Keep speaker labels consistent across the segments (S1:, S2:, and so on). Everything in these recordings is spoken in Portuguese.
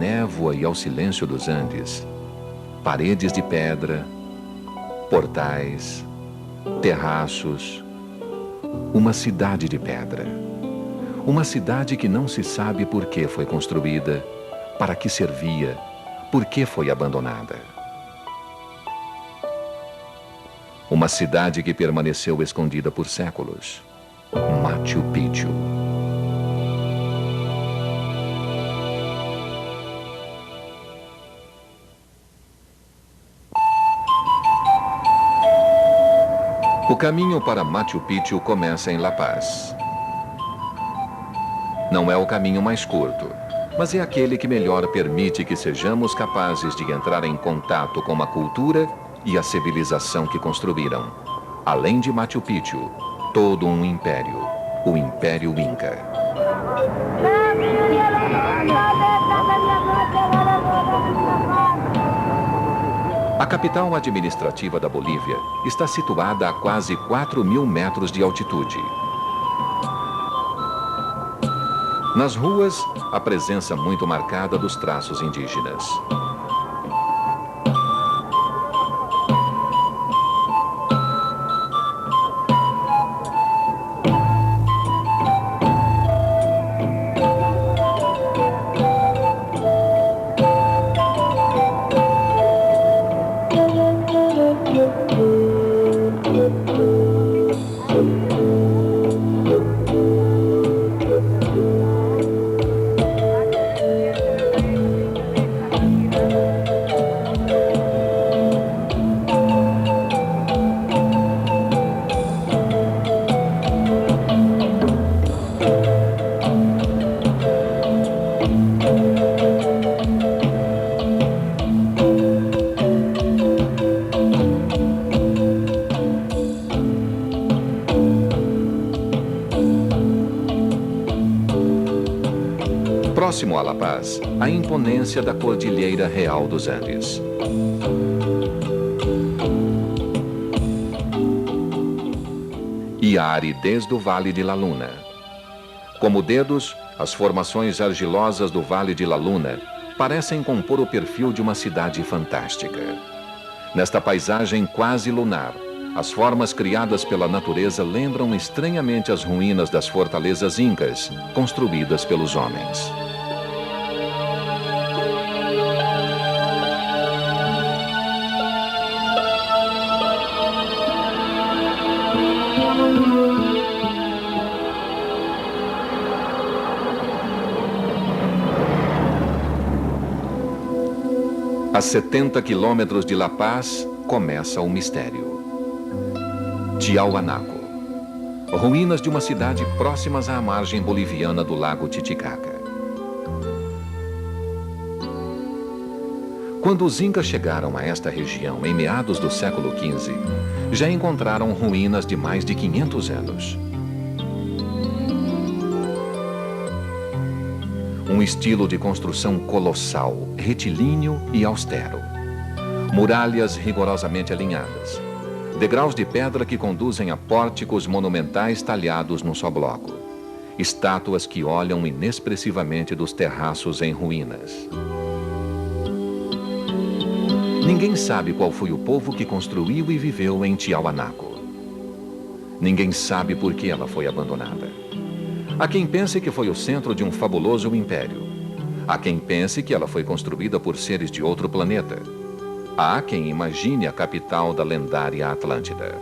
S1: névoa e ao silêncio dos Andes, paredes de pedra, portais, terraços, uma cidade de pedra. Uma cidade que não se sabe por que foi construída, para que servia, por que foi abandonada. Uma cidade que permaneceu escondida por séculos. Machu Picchu. O caminho para Machu Picchu começa em La Paz. Não é o caminho mais curto, mas é aquele que melhor permite que sejamos capazes de entrar em contato com a cultura e a civilização que construíram, além de Machu Picchu, todo um império, o Império Inca. A capital administrativa da Bolívia está situada a quase 4.000 metros de altitude. Nas ruas, a presença muito marcada dos traços indígenas. Próximo a La Paz, a imponência da Cordilheira Real dos Andes. E a aridez do Vale de La Luna. Como dedos, as formações argilosas do Vale de La Luna parecem compor o perfil de uma cidade fantástica. Nesta paisagem quase lunar, as formas criadas pela natureza lembram estranhamente as ruínas das fortalezas incas, construídas pelos homens. A 70 quilômetros de La Paz, começa o mistério. Tiahuanaco. Ruínas de uma cidade próximas à margem boliviana do lago Titicaca. Quando os incas chegaram a esta região em meados do século XV, já encontraram ruínas de mais de 500 anos. Um estilo de construção colossal, retilíneo e austero. Muralhas rigorosamente alinhadas. Degraus de pedra que conduzem a pórticos monumentais talhados num só bloco. Estátuas que olham inexpressivamente dos terraços em ruínas. Ninguém sabe qual foi o povo que construiu e viveu em Tiahuanaco. Ninguém sabe por que ela foi abandonada. Há quem pense que foi o centro de um fabuloso império. Há quem pense que ela foi construída por seres de outro planeta. Há quem imagine a capital da lendária Atlântida.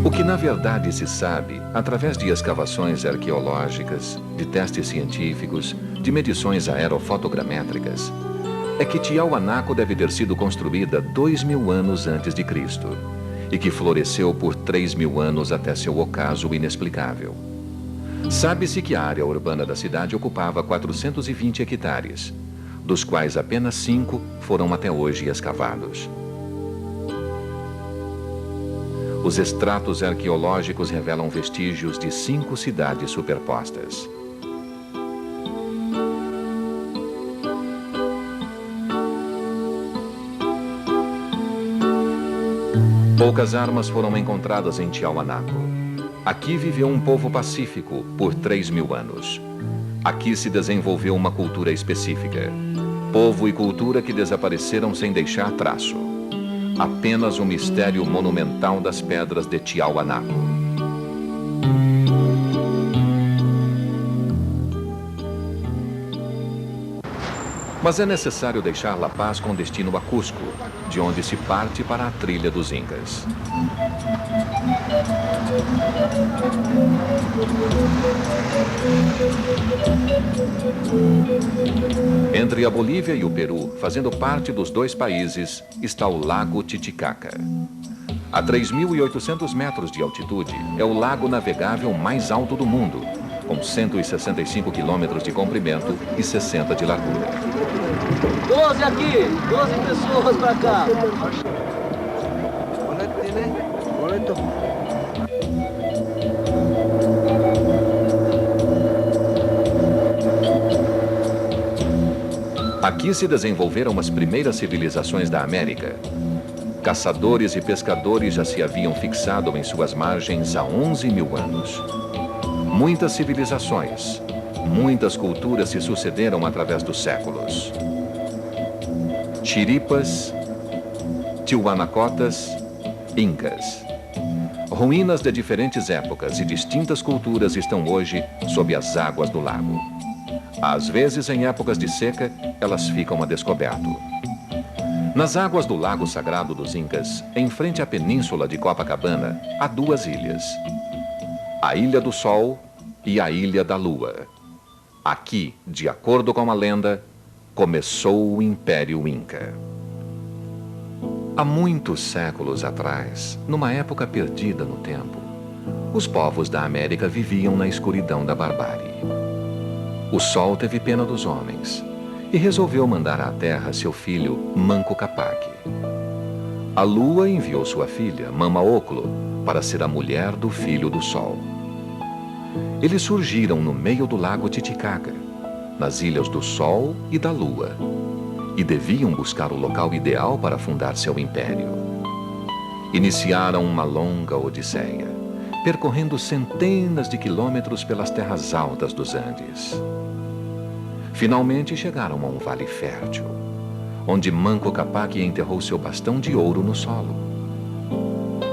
S1: O que na verdade se sabe, através de escavações arqueológicas, de testes científicos, de medições aerofotogramétricas, é que Tiahuanaco deve ter sido construída 2.000 anos antes de Cristo e que floresceu por 3.000 anos até seu ocaso inexplicável. Sabe-se que a área urbana da cidade ocupava 420 hectares, dos quais apenas 5 foram até hoje escavados. Os extratos arqueológicos revelam vestígios de 5 cidades superpostas. Poucas armas foram encontradas em Tiahuanaco. Aqui viveu um povo pacífico por 3.000 anos. Aqui se desenvolveu uma cultura específica. Povo e cultura que desapareceram sem deixar traço. Apenas o mistério monumental das pedras de Tiahuanaco. Mas é necessário deixar La Paz com destino a Cusco, de onde se parte para a trilha dos Incas. Entre a Bolívia e o Peru, fazendo parte dos dois países, está o Lago Titicaca. A 3.800 metros de altitude, é o lago navegável mais alto do mundo, com 165 quilômetros de comprimento e 60 de largura.
S2: 12 aqui, 12 pessoas para cá.
S3: Boleto.
S1: Aqui se desenvolveram as primeiras civilizações da América. Caçadores e pescadores já se haviam fixado em suas margens há 11.000 anos. Muitas civilizações, muitas culturas se sucederam através dos séculos. Chiripas, Tiwanacotas, Incas. Ruínas de diferentes épocas e distintas culturas estão hoje sob as águas do lago. Às vezes, em épocas de seca, elas ficam a descoberto. Nas águas do Lago Sagrado dos Incas, em frente à península de Copacabana, há duas ilhas. A Ilha do Sol e a Ilha da Lua. Aqui, de acordo com a lenda, começou o Império Inca. Há muitos séculos atrás, numa época perdida no tempo, os povos da América viviam na escuridão da barbárie. O Sol teve pena dos homens e resolveu mandar à Terra seu filho Manco Capac. A Lua enviou sua filha, Mama Oclo, para ser a mulher do filho do Sol. Eles surgiram no meio do lago Titicaca, nas ilhas do Sol e da Lua, e deviam buscar o local ideal para fundar seu império. Iniciaram uma longa odisseia, percorrendo centenas de quilômetros pelas terras altas dos Andes. Finalmente chegaram a um vale fértil, onde Manco Capac enterrou seu bastão de ouro no solo.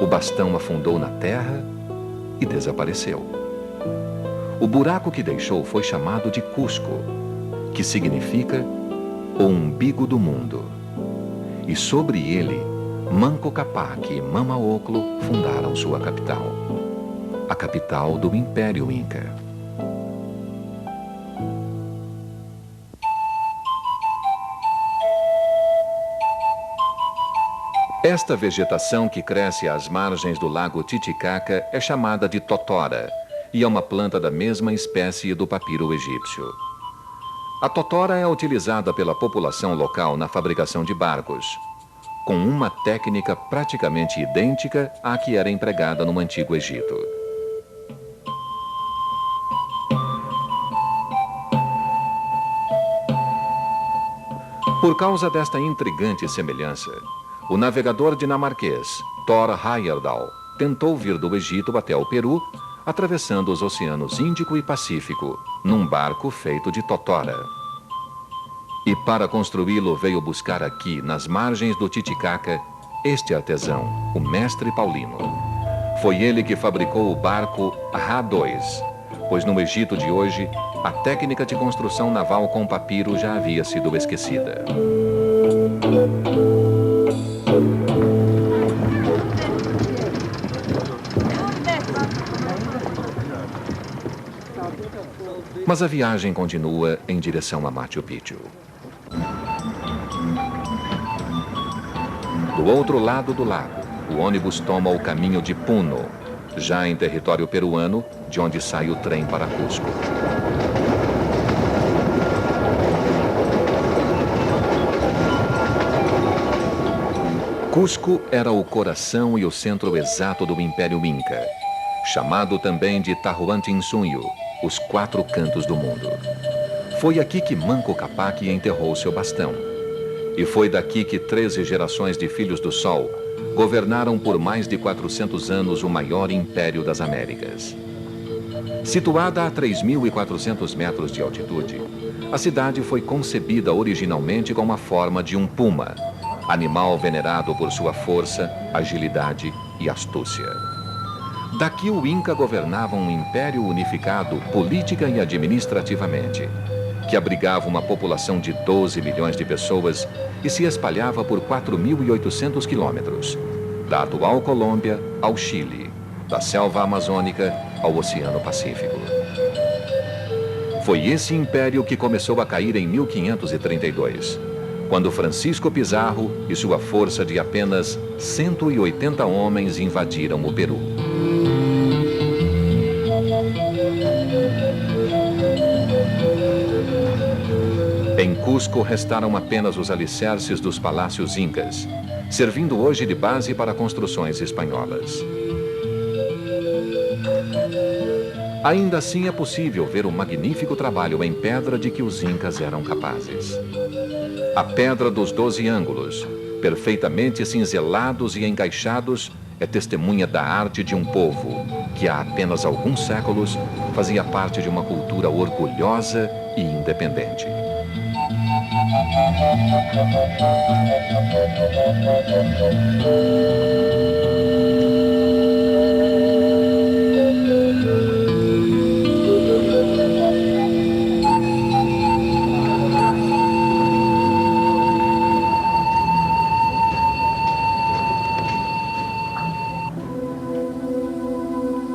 S1: O bastão afundou na terra e desapareceu. O buraco que deixou foi chamado de Cusco, que significa o umbigo do mundo. E sobre ele, Manco Capac e Mama Oclo fundaram sua capital, a capital do Império Inca. Esta vegetação que cresce às margens do lago Titicaca é chamada de totora e é uma planta da mesma espécie do papiro egípcio. A totora é utilizada pela população local na fabricação de barcos, com uma técnica praticamente idêntica à que era empregada no Antigo Egito. Por causa desta intrigante semelhança, o navegador dinamarquês Thor Heyerdahl tentou vir do Egito até o Peru, atravessando os oceanos Índico e Pacífico, num barco feito de totora. E para construí-lo veio buscar aqui, nas margens do Titicaca, este artesão, o mestre Paulino. Foi ele que fabricou o barco Ra-2, pois no Egito de hoje, a técnica de construção naval com papiro já havia sido esquecida. Mas a viagem continua em direção a Machu Picchu. Do outro lado do lago, o ônibus toma o caminho de Puno, já em território peruano, de onde sai o trem para Cusco. Cusco era o coração e o centro exato do Império Inca, chamado também de Tahuantinsuyo, os quatro cantos do mundo. Foi aqui que Manco Capac enterrou seu bastão. E foi daqui que 13 gerações de filhos do Sol governaram por mais de 400 anos o maior império das Américas. Situada a 3.400 metros de altitude, a cidade foi concebida originalmente com a forma de um puma, animal venerado por sua força, agilidade e astúcia. Daqui o Inca governava um império unificado política e administrativamente, que abrigava uma população de 12 milhões de pessoas e se espalhava por 4.800 quilômetros, da atual Colômbia ao Chile, da selva amazônica ao Oceano Pacífico. Foi esse império que começou a cair em 1532, quando Francisco Pizarro e sua força de apenas 180 homens invadiram o Peru. Em Cusco restaram apenas os alicerces dos palácios incas, servindo hoje de base para construções espanholas. Ainda assim é possível ver o magnífico trabalho em pedra de que os incas eram capazes. A pedra dos 12 ângulos, perfeitamente cinzelados e encaixados, é testemunha da arte de um povo que há apenas alguns séculos fazia parte de uma cultura orgulhosa e independente.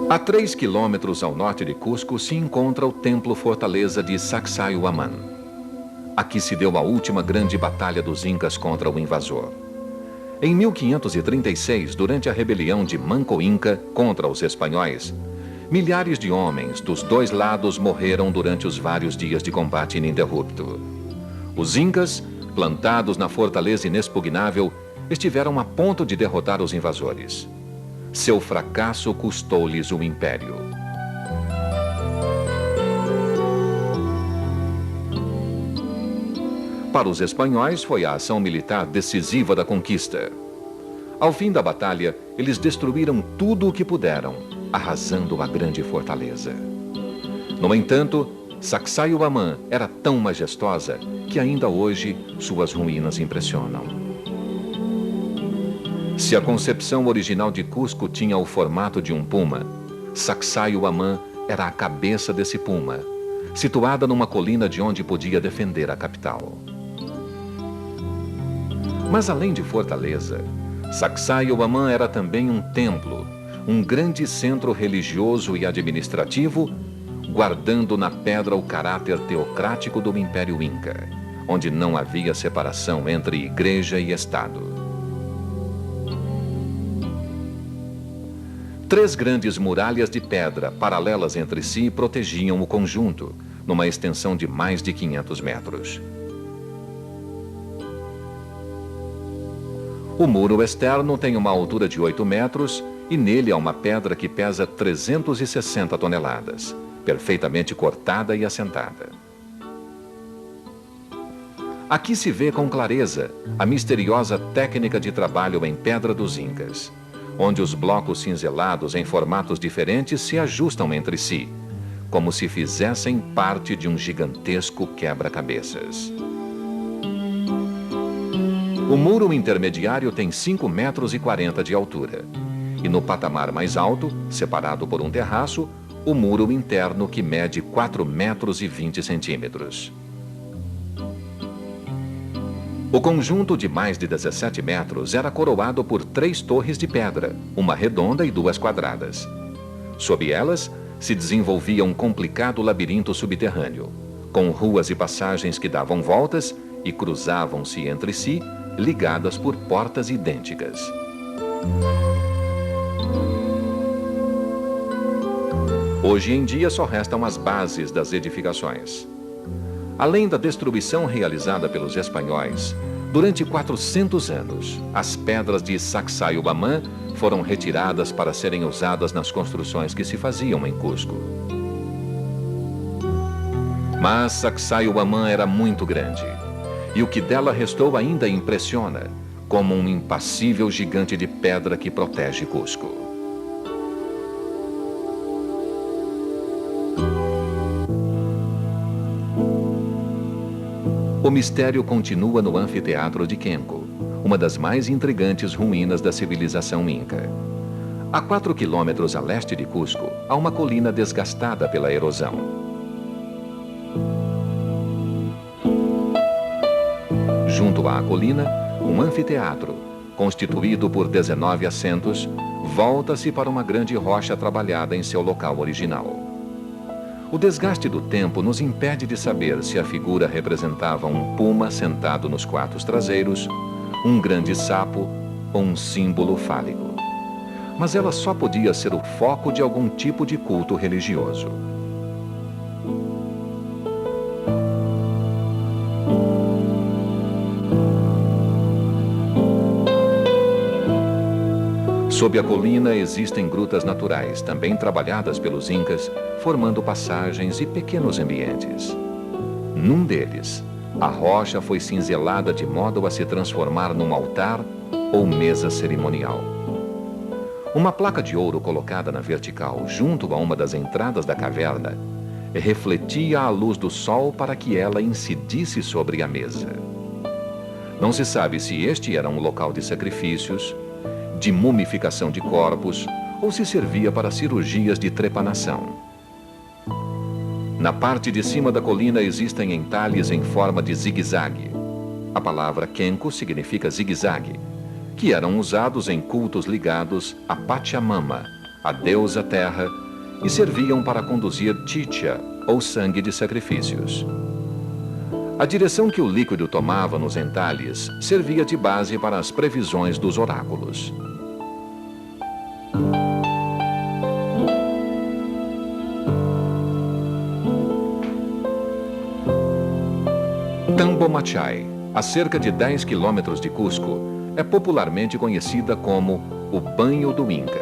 S1: A 3 quilômetros ao norte de Cusco se encontra o templo-fortaleza de Sacsayhuamán. Aqui se deu a última grande batalha dos Incas contra o invasor. Em 1536, durante a rebelião de Manco Inca contra os espanhóis, milhares de homens dos dois lados morreram durante os vários dias de combate ininterrupto. Os Incas, plantados na fortaleza inexpugnável, estiveram a ponto de derrotar os invasores. Seu fracasso custou-lhes o império. Para os espanhóis, foi a ação militar decisiva da conquista. Ao fim da batalha, eles destruíram tudo o que puderam, arrasando a grande fortaleza. No entanto, Sacsayhuamán era tão majestosa que ainda hoje suas ruínas impressionam. Se a concepção original de Cusco tinha o formato de um puma, Sacsayhuamán era a cabeça desse puma, situada numa colina de onde podia defender a capital. Mas além de fortaleza, Sacsayhuamán era também um templo, um grande centro religioso e administrativo, guardando na pedra o caráter teocrático do Império Inca, onde não havia separação entre igreja e Estado. 3 grandes muralhas de pedra, paralelas entre si, protegiam o conjunto, numa extensão de mais de 500 metros. O muro externo tem uma altura de 8 metros e nele há uma pedra que pesa 360 toneladas, perfeitamente cortada e assentada. Aqui se vê com clareza a misteriosa técnica de trabalho em pedra dos Incas, onde os blocos cinzelados em formatos diferentes se ajustam entre si, como se fizessem parte de um gigantesco quebra-cabeças. O muro intermediário tem 5,40 metros de altura, e no patamar mais alto, separado por um terraço, o muro interno que mede 4,20 metros. O conjunto de mais de 17 metros era coroado por 3 torres de pedra, uma redonda e 2 quadradas. Sob elas, se desenvolvia um complicado labirinto subterrâneo, com ruas e passagens que davam voltas e cruzavam-se entre si, ligadas por portas idênticas. Hoje em dia só restam as bases das edificações. Além da destruição realizada pelos espanhóis, durante 400 anos, as pedras de Sacsayhuamán foram retiradas para serem usadas nas construções que se faziam em Cusco. Mas Sacsayhuamán era muito grande, e o que dela restou ainda impressiona, como um impassível gigante de pedra que protege Cusco. O mistério continua no anfiteatro de Kenko, uma das mais intrigantes ruínas da civilização inca. A 4 quilômetros a leste de Cusco, há uma colina desgastada pela erosão. Junto à colina, um anfiteatro, constituído por 19 assentos, volta-se para uma grande rocha trabalhada em seu local original. O desgaste do tempo nos impede de saber se a figura representava um puma sentado nos quartos traseiros, um grande sapo ou um símbolo fálico. Mas ela só podia ser o foco de algum tipo de culto religioso. Sob a colina existem grutas naturais, também trabalhadas pelos incas, formando passagens e pequenos ambientes. Num deles, a rocha foi cinzelada de modo a se transformar num altar ou mesa cerimonial. Uma placa de ouro colocada na vertical, junto a uma das entradas da caverna, refletia a luz do sol para que ela incidisse sobre a mesa. Não se sabe se este era um local de sacrifícios, de mumificação de corpos, ou se servia para cirurgias de trepanação. Na parte de cima da colina existem entalhes em forma de zigue-zague. A palavra Kenko significa zigue-zague, que eram usados em cultos ligados a Pachamama, a deusa terra, e serviam para conduzir chicha, ou sangue de sacrifícios. A direção que o líquido tomava nos entalhes servia de base para as previsões dos oráculos. Tambomachai, a cerca de 10 quilômetros de Cusco, é popularmente conhecida como o banho do Inca.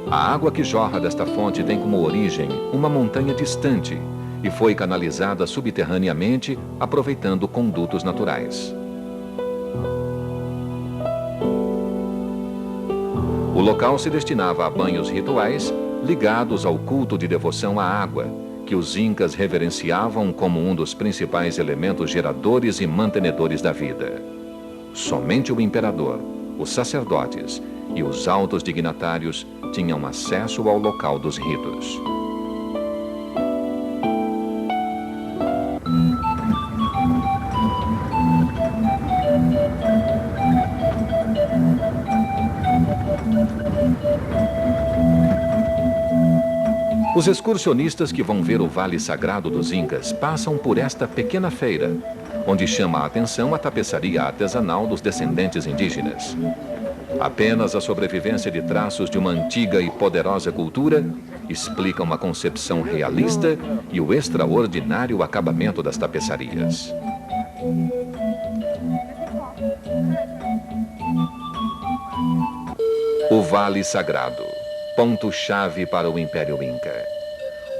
S1: A água que jorra desta fonte tem como origem uma montanha distante e foi canalizada subterraneamente, aproveitando condutos naturais. O local se destinava a banhos rituais ligados ao culto de devoção à água, que os incas reverenciavam como um dos principais elementos geradores e mantenedores da vida. Somente o imperador, os sacerdotes e os altos dignatários tinham acesso ao local dos ritos. Os excursionistas que vão ver o Vale Sagrado dos Incas passam por esta pequena feira, onde chama a atenção a tapeçaria artesanal dos descendentes indígenas. Apenas a sobrevivência de traços de uma antiga e poderosa cultura explica uma concepção realista e o extraordinário acabamento das tapeçarias. O Vale Sagrado, ponto-chave para o Império Inca.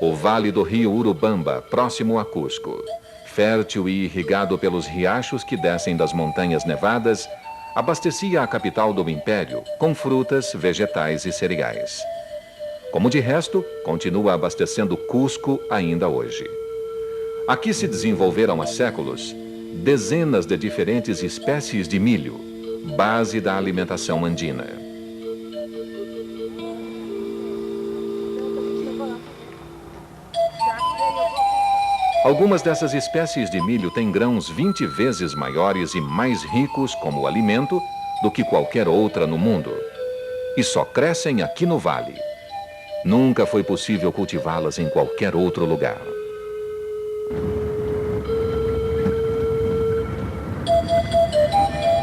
S1: O vale do rio Urubamba, próximo a Cusco, fértil e irrigado pelos riachos que descem das montanhas nevadas, abastecia a capital do Império com frutas, vegetais e cereais. Como de resto, continua abastecendo Cusco ainda hoje. Aqui se desenvolveram há séculos dezenas de diferentes espécies de milho, base da alimentação andina. Algumas dessas espécies de milho têm grãos 20 vezes maiores e mais ricos como alimento do que qualquer outra no mundo. E só crescem aqui no vale. Nunca foi possível cultivá-las em qualquer outro lugar.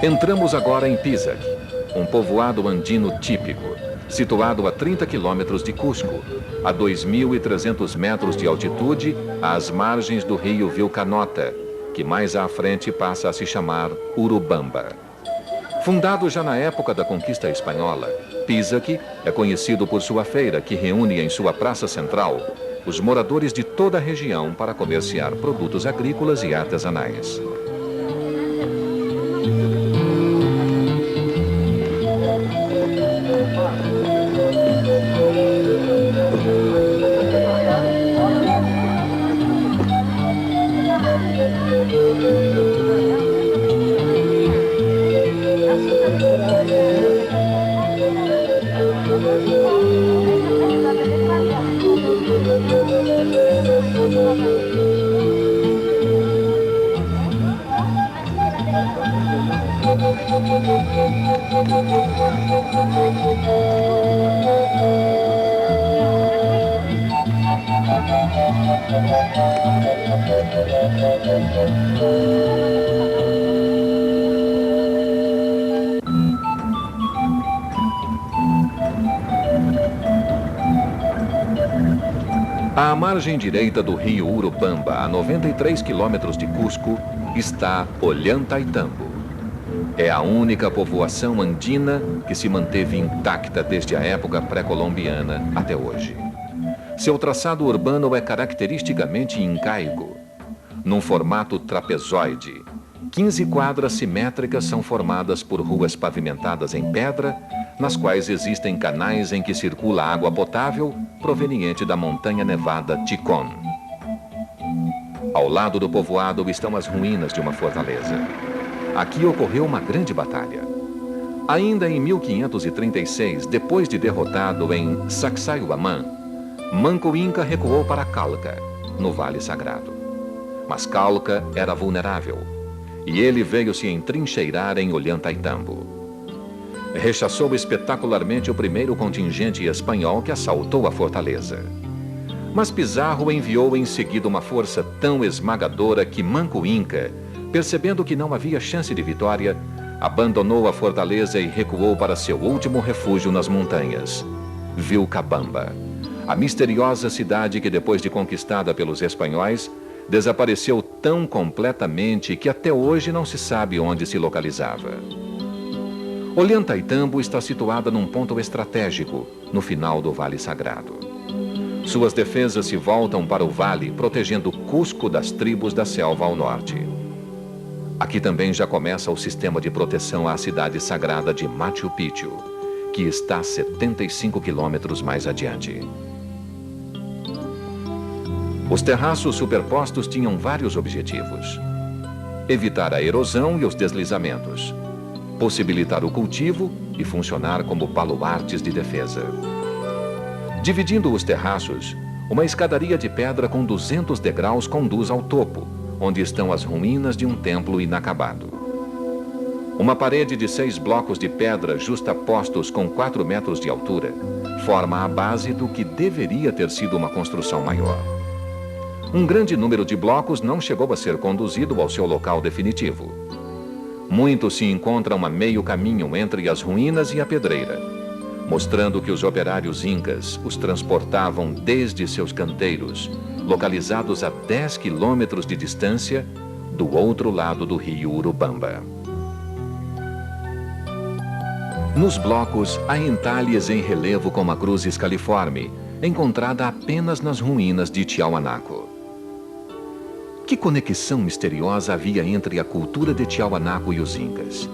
S1: Entramos agora em Pisac, um povoado andino típico, situado a 30 quilômetros de Cusco, a 2.300 metros de altitude, às margens do rio Vilcanota, que mais à frente passa a se chamar Urubamba. Fundado já na época da conquista espanhola, Pisac é conhecido por sua feira, que reúne em sua praça central os moradores de toda a região para comerciar produtos agrícolas e artesanais. À margem direita do rio Urubamba, a 93 quilômetros de Cusco, está Ollantaytambo. É a única povoação andina que se manteve intacta desde a época pré-colombiana até hoje. Seu traçado urbano é caracteristicamente incaico. Num formato trapezoide, 15 quadras simétricas são formadas por ruas pavimentadas em pedra, nas quais existem canais em que circula água potável proveniente da montanha nevada Ticón. Ao lado do povoado estão as ruínas de uma fortaleza. Aqui ocorreu uma grande batalha. Ainda em 1536, depois de derrotado em Sacsayhuamán, Manco Inca recuou para Calca, no Vale Sagrado. Mas Calca era vulnerável, e ele veio se entrincheirar em Ollantaytambo. Rechaçou espetacularmente o primeiro contingente espanhol que assaltou a fortaleza. Mas Pizarro enviou em seguida uma força tão esmagadora que Manco Inca, percebendo que não havia chance de vitória, abandonou a fortaleza e recuou para seu último refúgio nas montanhas, Vilcabamba, a misteriosa cidade que, depois de conquistada pelos espanhóis, desapareceu tão completamente que até hoje não se sabe onde se localizava. Ollantaytambo está situada num ponto estratégico, no final do Vale Sagrado. Suas defesas se voltam para o vale, protegendo Cusco das tribos da selva ao norte. Aqui também já começa o sistema de proteção à cidade sagrada de Machu Picchu, que está 75 quilômetros mais adiante. Os terraços superpostos tinham vários objetivos: evitar a erosão e os deslizamentos, possibilitar o cultivo e funcionar como baluartes de defesa. Dividindo os terraços, uma escadaria de pedra com 200 degraus conduz ao topo, onde estão as ruínas de um templo inacabado. Uma parede de 6 blocos de pedra justapostos com 4 metros de altura forma a base do que deveria ter sido uma construção maior. Um grande número de blocos não chegou a ser conduzido ao seu local definitivo. Muitos se encontram a meio caminho entre as ruínas e a pedreira, mostrando que os operários incas os transportavam desde seus canteiros, localizados a 10 quilômetros de distância, do outro lado do rio Urubamba. Nos blocos, há entalhes em relevo com uma cruz escaliforme, encontrada apenas nas ruínas de Tiahuanaco. Que conexão misteriosa havia entre a cultura de Tiahuanaco e os incas?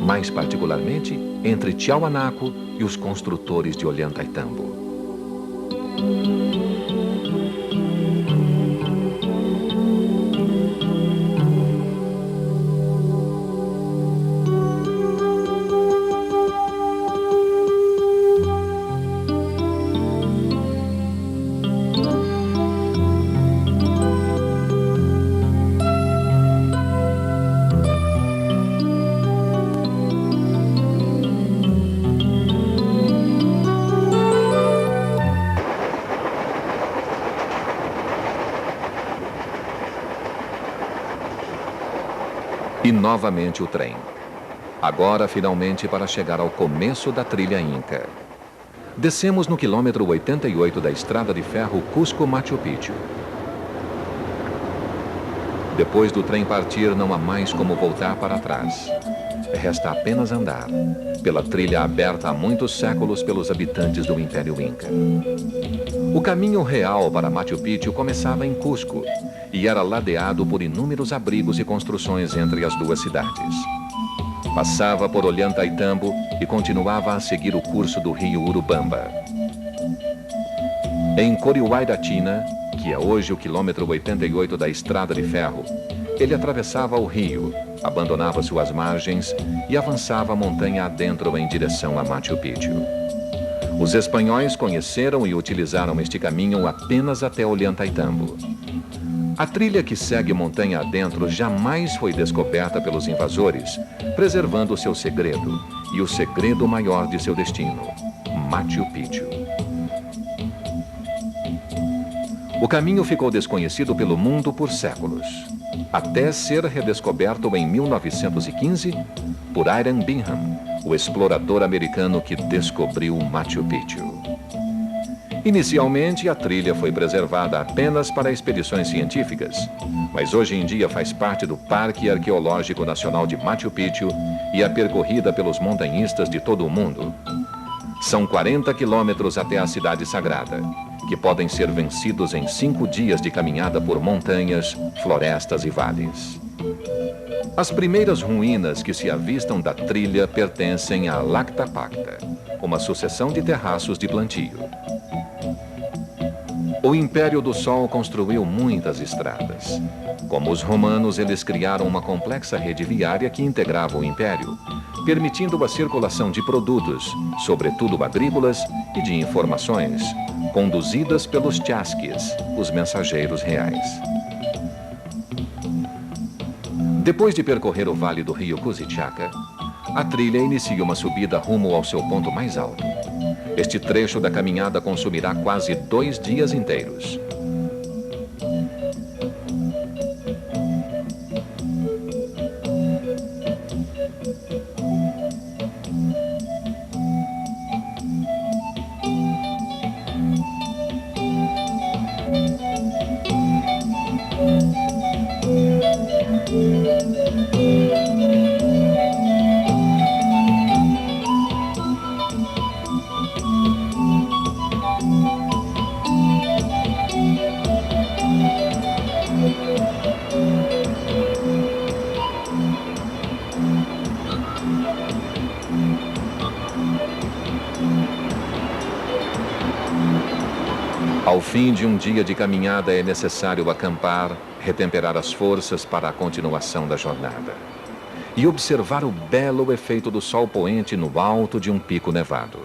S1: Mais particularmente, entre Tiahuanaco e os construtores de Ollantaytambo. E novamente o trem. Agora, finalmente, para chegar ao começo da trilha Inca. Descemos no quilômetro 88 da estrada de ferro Cusco-Machu Picchu. Depois do trem partir, não há mais como voltar para trás. Resta apenas andar, pela trilha aberta há muitos séculos pelos habitantes do Império Inca. O caminho real para Machu Picchu começava em Cusco e era ladeado por inúmeros abrigos e construções entre as duas cidades. Passava por Ollantaytambo e continuava a seguir o curso do rio Urubamba. Em Corihuayratina, que é hoje o quilômetro 88 da estrada de ferro, ele atravessava o rio, abandonava suas margens e avançava a montanha adentro em direção a Machu Picchu. Os espanhóis conheceram e utilizaram este caminho apenas até Ollantaytambo. A trilha que segue montanha adentro jamais foi descoberta pelos invasores, preservando seu segredo e o segredo maior de seu destino, Machu Picchu. O caminho ficou desconhecido pelo mundo por séculos, até ser redescoberto em 1915 por Hiram Bingham, o explorador americano que descobriu Machu Picchu. Inicialmente, a trilha foi preservada apenas para expedições científicas, mas hoje em dia faz parte do Parque Arqueológico Nacional de Machu Picchu e é percorrida pelos montanhistas de todo o mundo. São 40 quilômetros até a cidade sagrada, que podem ser vencidos em 5 dias de caminhada por montanhas, florestas e vales. As primeiras ruínas que se avistam da trilha pertencem a Lacta Pacta, uma sucessão de terraços de plantio. O Império do Sol construiu muitas estradas. Como os romanos, eles criaram uma complexa rede viária que integrava o Império, permitindo a circulação de produtos, sobretudo agrícolas, e de informações, conduzidas pelos chasquis, os mensageiros reais. Depois de percorrer o vale do rio Cusichaca, a trilha inicia uma subida rumo ao seu ponto mais alto. Este trecho da caminhada consumirá quase 2 dias inteiros. Ao fim de um dia de caminhada é necessário acampar, retemperar as forças para a continuação da jornada e observar o belo efeito do sol poente no alto de um pico nevado.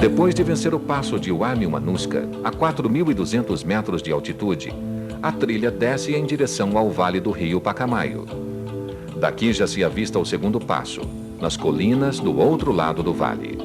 S1: Depois de vencer o passo de Huayno-Manuska, a 4.200 metros de altitude, a trilha desce em direção ao vale do rio Pacamayo. Daqui já se avista o segundo passo, nas colinas do outro lado do vale.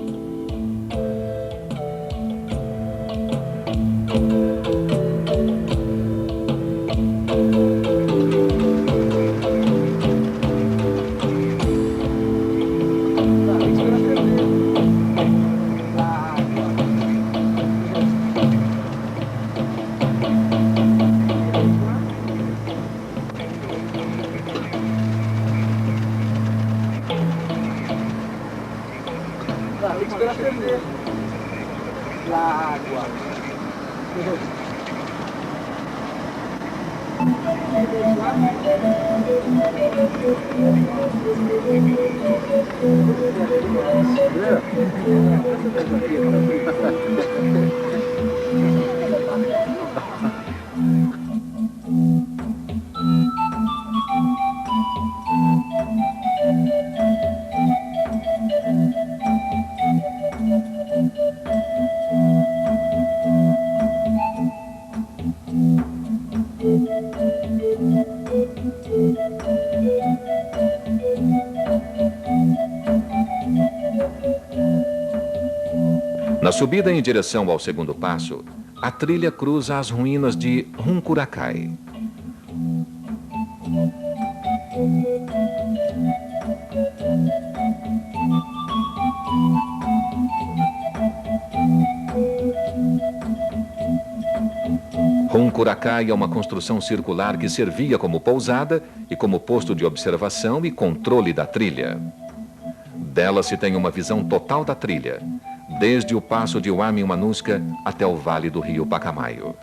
S2: Tem que esperar ferver. A água.
S1: Na subida em direção ao segundo passo, a trilha cruza as ruínas de Huncuracay. Huncuracay é uma construção circular que servia como pousada e como posto de observação e controle da trilha. Dela se tem uma visão total da trilha, desde o passo de Huamin-Humanuska até o vale do rio Pacamayo.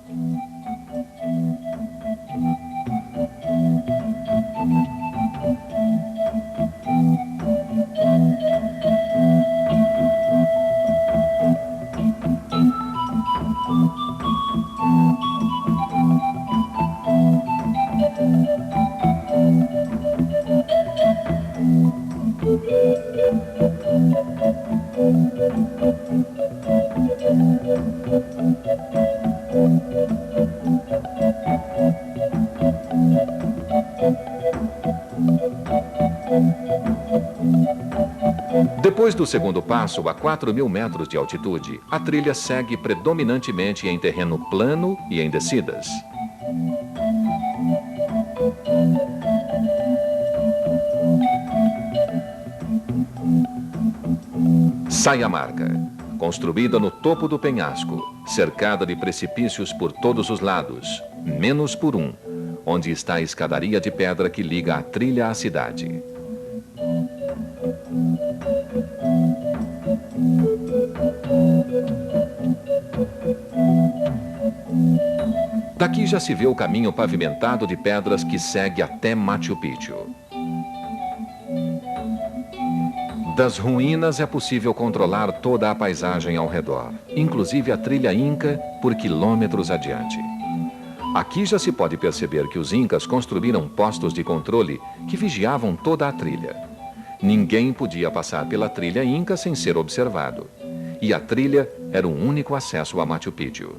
S1: Depois do segundo passo, a 4.000 metros de altitude, a trilha segue predominantemente em terreno plano e em descidas. Sayamarca, construída no topo do penhasco, cercada de precipícios por todos os lados, menos por um, onde está a escadaria de pedra que liga a trilha à cidade. Daqui já se vê o caminho pavimentado de pedras que segue até Machu Picchu. Das ruínas é possível controlar toda a paisagem ao redor, inclusive a trilha Inca por quilômetros adiante. Aqui já se pode perceber que os incas construíram postos de controle que vigiavam toda a trilha. Ninguém podia passar pela trilha Inca sem ser observado. E a trilha era o único acesso a Machu Picchu.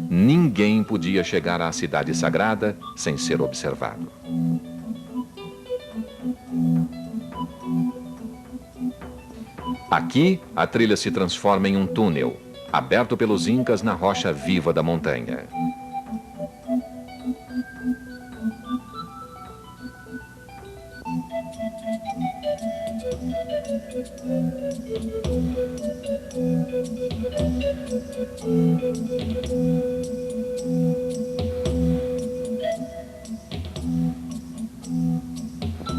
S1: Ninguém podia chegar à cidade sagrada sem ser observado. Aqui, a trilha se transforma em um túnel, aberto pelos incas na rocha viva da montanha.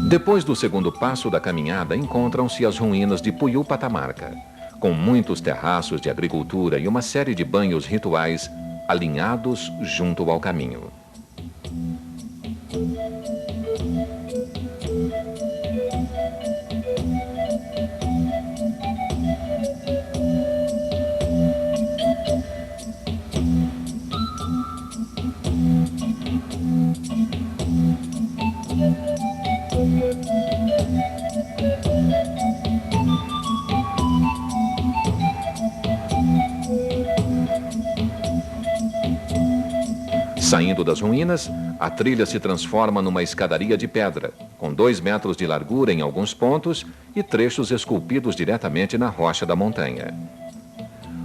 S1: Depois do segundo passo da caminhada, encontram-se as ruínas de Puyu Patamarca, com muitos terraços de agricultura e uma série de banhos rituais alinhados junto ao caminho. Saindo das ruínas, a trilha se transforma numa escadaria de pedra, com 2 metros de largura em alguns pontos e trechos esculpidos diretamente na rocha da montanha.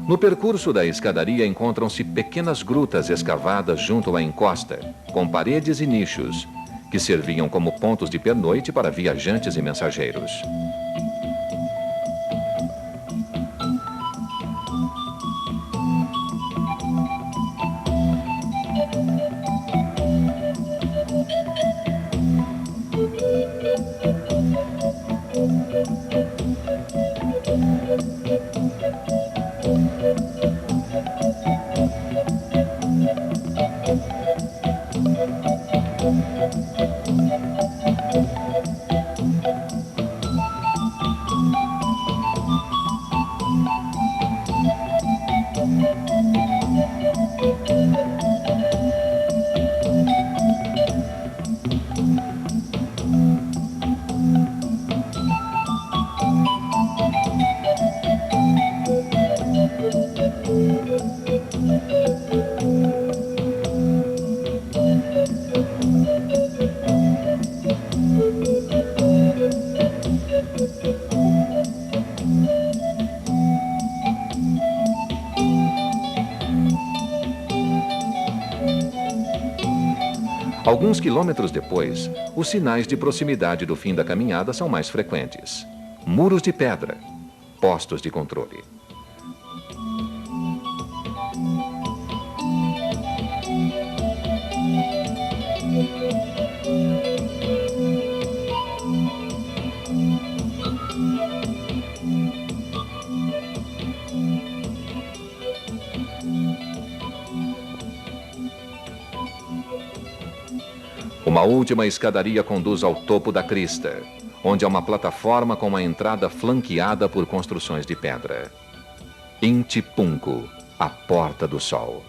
S1: No percurso da escadaria encontram-se pequenas grutas escavadas junto à encosta, com paredes e nichos, que serviam como pontos de pernoite para viajantes e mensageiros. Alguns quilômetros depois, os sinais de proximidade do fim da caminhada são mais frequentes. Muros de pedra, postos de controle. Uma última escadaria conduz ao topo da crista, onde há uma plataforma com uma entrada flanqueada por construções de pedra. Inti Punku, a Porta do Sol.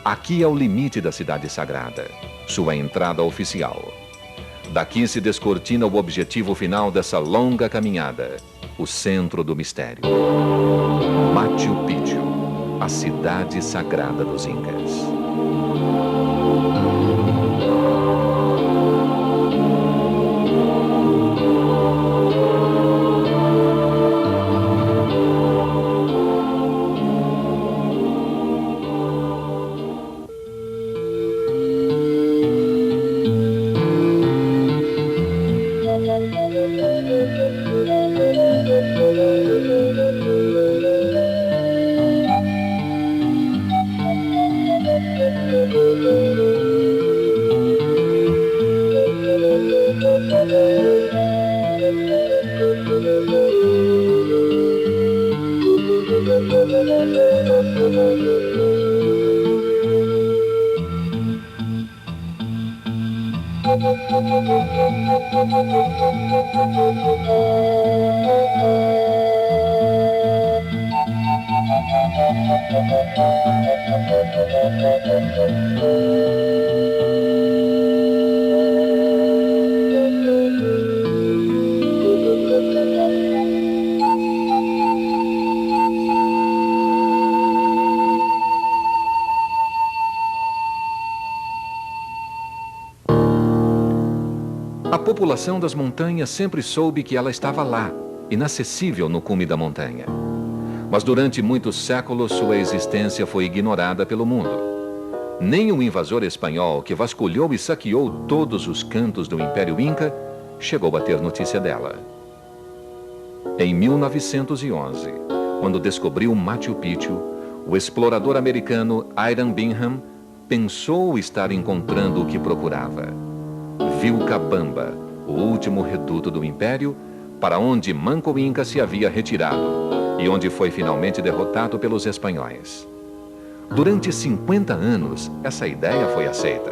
S1: Aqui é o limite da cidade sagrada, sua entrada oficial. Daqui se descortina o objetivo final dessa longa caminhada, o centro do mistério. Machu Picchu, a cidade sagrada dos Incas. A população das montanhas sempre soube que ela estava lá, inacessível no cume da montanha. Mas durante muitos séculos sua existência foi ignorada pelo mundo. Nem o invasor espanhol que vasculhou e saqueou todos os cantos do Império Inca chegou a ter notícia dela. Em 1911, quando descobriu Machu Picchu, o explorador americano Hiram Bingham pensou estar encontrando o que procurava. Vilcabamba, o último reduto do Império, para onde Manco Inca se havia retirado e onde foi finalmente derrotado pelos espanhóis. Durante 50 anos, essa ideia foi aceita.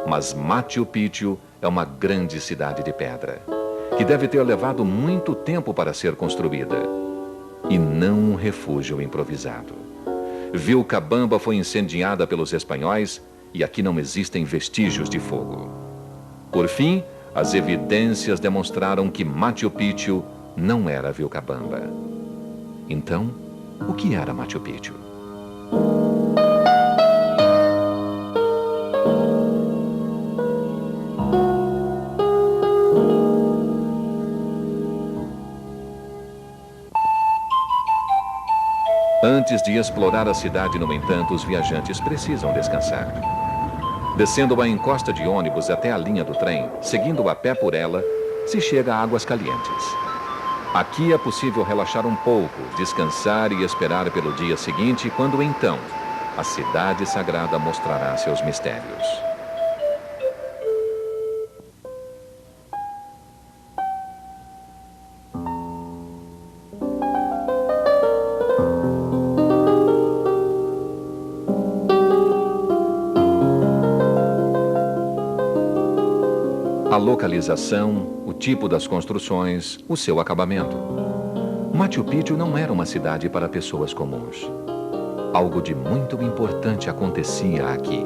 S1: Mas Machu Picchu é uma grande cidade de pedra, que deve ter levado muito tempo para ser construída, e não um refúgio improvisado. Vilcabamba foi incendiada pelos espanhóis e aqui não existem vestígios de fogo. Por fim, as evidências demonstraram que Machu Picchu não era Vilcabamba. Então, o que era Machu Picchu? Antes de explorar a cidade, no entanto, os viajantes precisam descansar. Descendo a encosta de ônibus até a linha do trem, seguindo a pé por ela, se chega a Águas Calientes. Aqui é possível relaxar um pouco, descansar e esperar pelo dia seguinte, quando então a cidade sagrada mostrará seus mistérios. A localização, o tipo das construções, o seu acabamento. Machu Picchu não era uma cidade para pessoas comuns. Algo de muito importante acontecia aqui.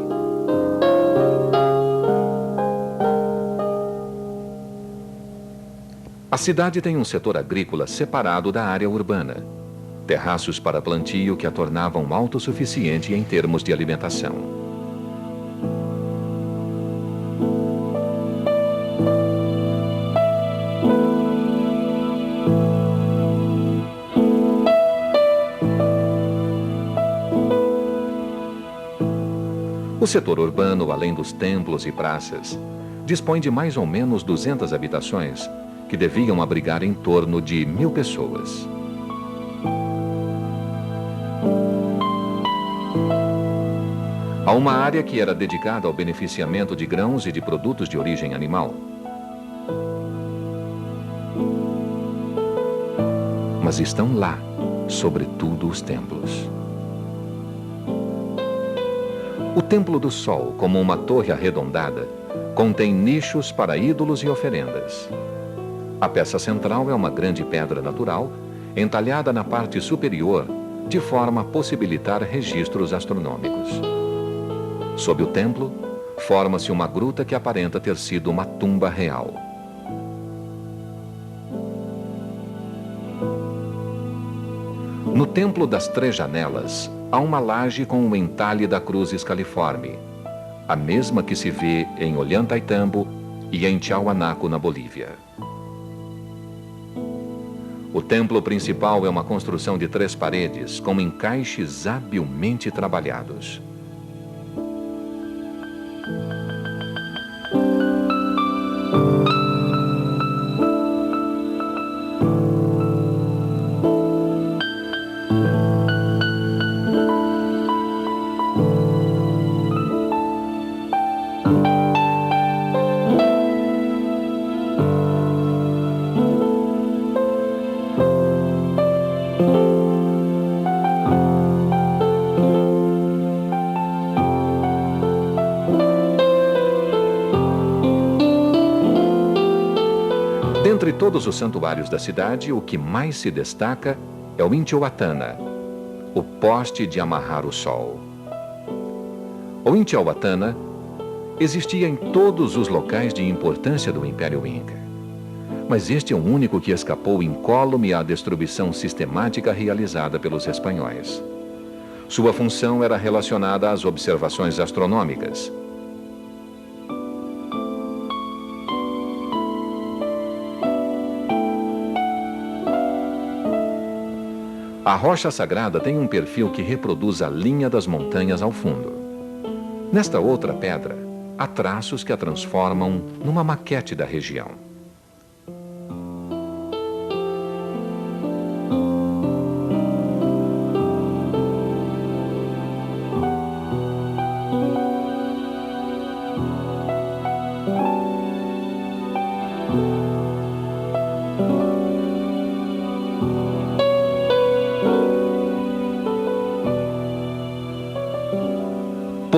S1: A cidade tem um setor agrícola separado da área urbana. Terraços para plantio que a tornavam autossuficiente em termos de alimentação. setor urbano, além dos templos e praças, dispõe de mais ou menos 200 habitações, que deviam abrigar em torno de 1.000 pessoas. Há uma área que era dedicada ao beneficiamento de grãos e de produtos de origem animal. Mas estão lá, sobretudo, os templos. O Templo do Sol, como uma torre arredondada, contém nichos para ídolos e oferendas. A peça central é uma grande pedra natural, entalhada na parte superior, de forma a possibilitar registros astronômicos. Sob o templo, forma-se uma gruta que aparenta ter sido uma tumba real. No Templo das Três Janelas, há uma laje com o entalhe da cruz escaliforme, a mesma que se vê em Ollantaytambo e em Tiahuanaco, na Bolívia. O templo principal é uma construção de 3 paredes, com encaixes habilmente trabalhados. Dentre todos os santuários da cidade, o que mais se destaca é o Intihuatana, o poste de amarrar o sol. O Intihuatana existia em todos os locais de importância do Império Inca. Mas este é o único que escapou incólume à destruição sistemática realizada pelos espanhóis. Sua função era relacionada às observações astronômicas. A rocha sagrada tem um perfil que reproduz a linha das montanhas ao fundo. Nesta outra pedra, há traços que a transformam numa maquete da região.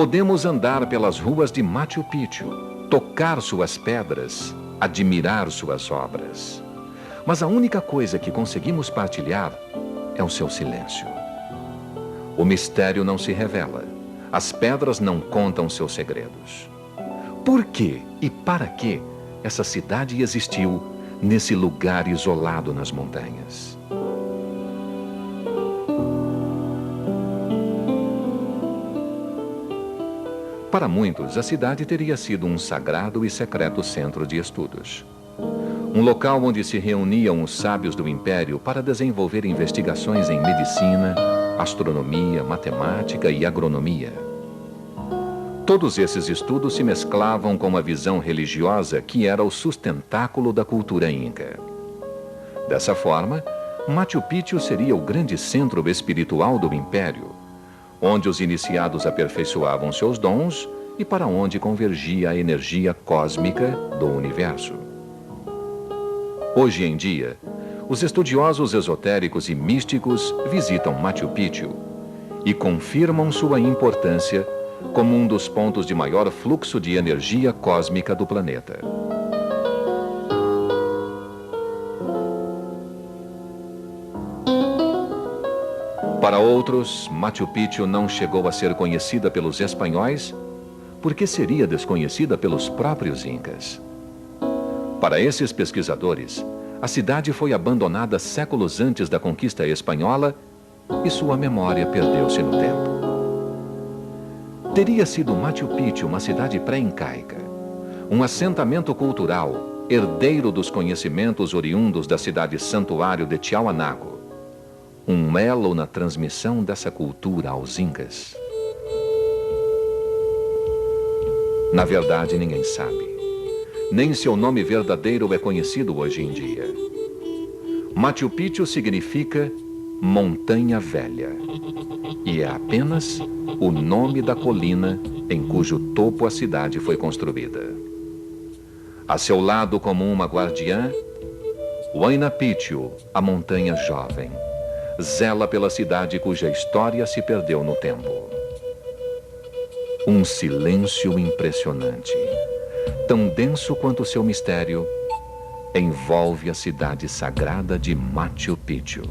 S1: Podemos andar pelas ruas de Machu Picchu, tocar suas pedras, admirar suas obras. Mas a única coisa que conseguimos partilhar é o seu silêncio. O mistério não se revela. As pedras não contam seus segredos. Por que e para que essa cidade existiu nesse lugar isolado nas montanhas? Para muitos, a cidade teria sido um sagrado e secreto centro de estudos. Um local onde se reuniam os sábios do Império para desenvolver investigações em medicina, astronomia, matemática e agronomia. Todos esses estudos se mesclavam com uma visão religiosa que era o sustentáculo da cultura inca. Dessa forma, Machu Picchu seria o grande centro espiritual do Império, onde os iniciados aperfeiçoavam seus dons e para onde convergia a energia cósmica do universo. Hoje em dia, os estudiosos esotéricos e místicos visitam Machu Picchu e confirmam sua importância como um dos pontos de maior fluxo de energia cósmica do planeta. Para outros, Machu Picchu não chegou a ser conhecida pelos espanhóis porque seria desconhecida pelos próprios incas. Para esses pesquisadores, a cidade foi abandonada séculos antes da conquista espanhola e sua memória perdeu-se no tempo. Teria sido Machu Picchu uma cidade pré-incaica, um assentamento cultural, herdeiro dos conhecimentos oriundos da cidade santuário de Tiahuanaco, um elo na transmissão dessa cultura aos incas. Na verdade, ninguém sabe. Nem seu nome verdadeiro é conhecido hoje em dia. Machu Picchu significa Montanha Velha. E é apenas o nome da colina em cujo topo a cidade foi construída. A seu lado, como uma guardiã, Huayna Picchu, a montanha jovem, zela pela cidade cuja história se perdeu no tempo. Um silêncio impressionante, tão denso quanto seu mistério, envolve a cidade sagrada de Machu Picchu.